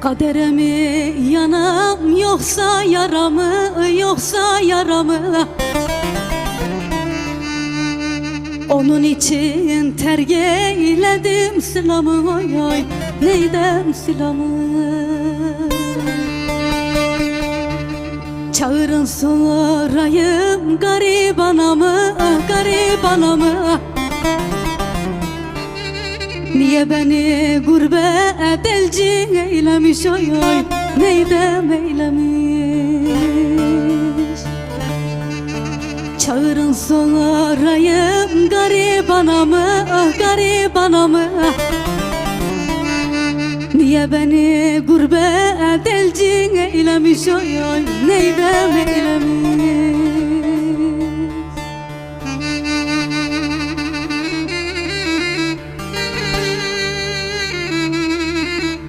Kadere mi yanam yoksa yaramı, yoksa yaramı? Onun için terk eyledim sılamı, oy oy neydem sılamı. Çağırın sorayım garip anamı, garip anamı. Niye beni gurbet elci eylemiş, oy oy neydem eylemiş. Çağırın sorayım garip anamı, garip anamı. Niye beni gurbet elci eylemiş, oy oy neydem eylemiş.